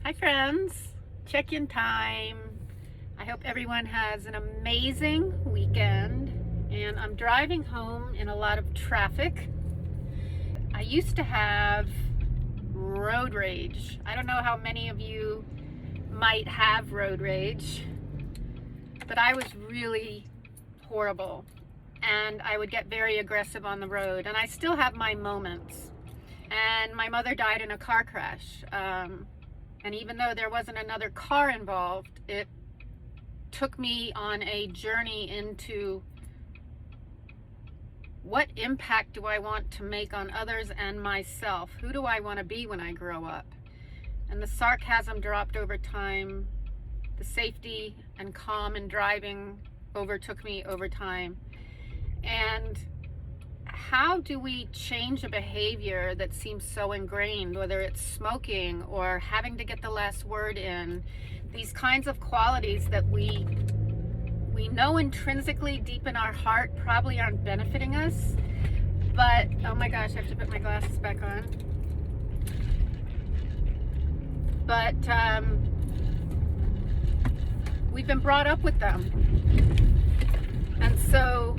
Hi friends, check-in time. I hope everyone has an amazing weekend, and I'm driving home in a lot of traffic. I used to have road rage. I don't know how many of you might have road rage, but I was really horrible, and I would get very aggressive on the road, and I still have my moments. And my mother died in a car crash. And even though there wasn't another car involved, it took me on a journey into what impact do I want to make on others and myself? Who do I want to be when I grow up? And the sarcasm dropped over time. The safety and calm in driving overtook me over time. And how do we change a behavior that seems so ingrained, whether it's smoking or having to get the last word in? These kinds of qualities that we know intrinsically deep in our heart probably aren't benefiting us, but oh my gosh, I have to put my glasses back on. But we've been brought up with them, and so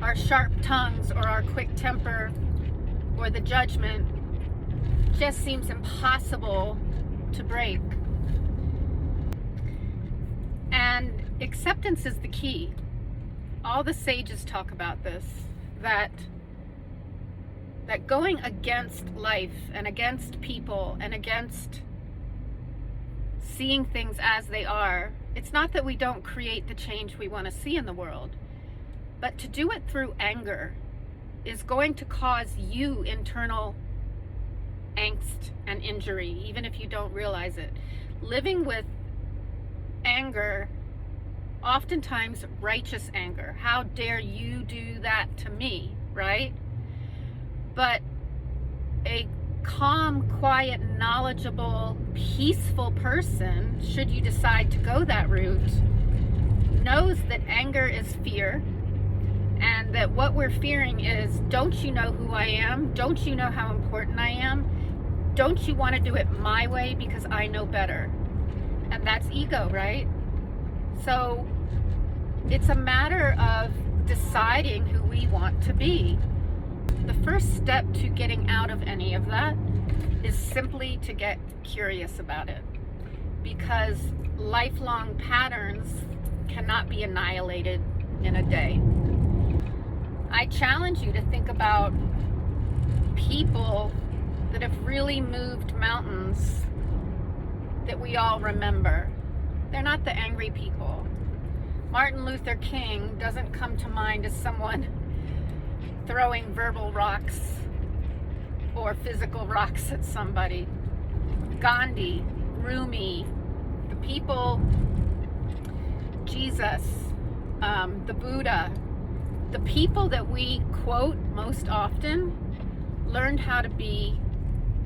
our sharp tongues or our quick temper or the judgment just seems impossible to break. And acceptance is the key. All the sages talk about this, that going against life and against people and against seeing things as they are, it's not that we don't create the change we want to see in the world. But to do it through anger is going to cause you internal angst and injury, even if you don't realize it. Living with anger, oftentimes righteous anger. How dare you do that to me, right? But a calm, quiet, knowledgeable, peaceful person, should you decide to go that route, knows that anger is fear. And that what we're fearing is, don't you know who I am? Don't you know how important I am? Don't you want to do it my way because I know better? And that's ego, right? So it's a matter of deciding who we want to be. The first step to getting out of any of that is simply to get curious about it, because lifelong patterns cannot be annihilated in a day. I challenge you to think about people that have really moved mountains that we all remember. They're not the angry people. Martin Luther King doesn't come to mind as someone throwing verbal rocks or physical rocks at somebody. Gandhi, Rumi, the people, Jesus, the Buddha, the people that we quote most often learned how to be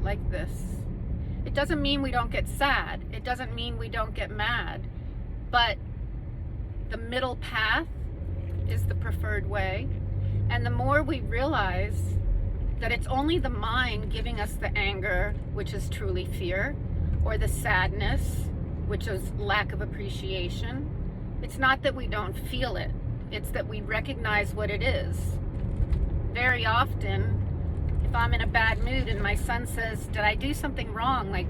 like this. It doesn't mean we don't get sad. It doesn't mean we don't get mad. But the middle path is the preferred way. And the more we realize that it's only the mind giving us the anger, which is truly fear, or the sadness, which is lack of appreciation, it's not that we don't feel it. It's that we recognize what it is. Very often, if I'm in a bad mood and my son says, did I do something wrong? Like,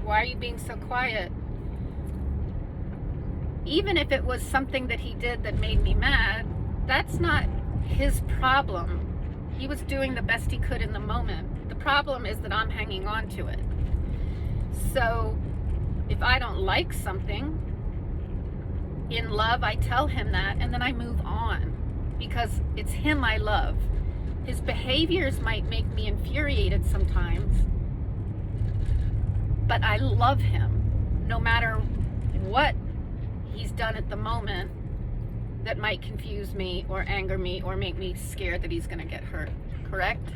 why are you being so quiet? Even if it was something that he did that made me mad, that's not his problem. He was doing the best he could in the moment. The problem is that I'm hanging on to it. So if I don't like something, in love, I tell him that, and then I move on, because it's him I love. His behaviors might make me infuriated sometimes, but I love him no matter what he's done at the moment that might confuse me or anger me or make me scared that he's going to get hurt, correct?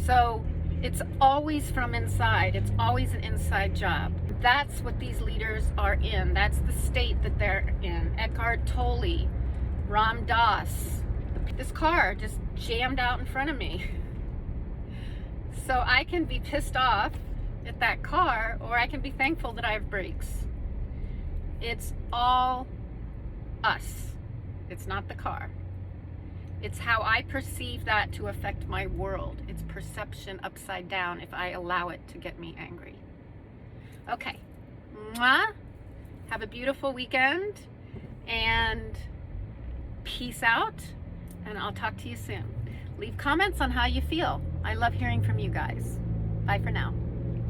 So it's always from inside. It's always an inside job. That's what these leaders are in. That's the state that they're in. Eckhart Tolle, Ram Dass. This car just jammed out in front of me. So I can be pissed off at that car, or I can be thankful that I have brakes. It's all us. It's not the car. It's how I perceive that to affect my world. It's perception upside down if I allow it to get me angry. Okay. Mwah. Have a beautiful weekend and peace out, and I'll talk to you soon. Leave comments on how you feel. I love hearing from you guys. Bye for now.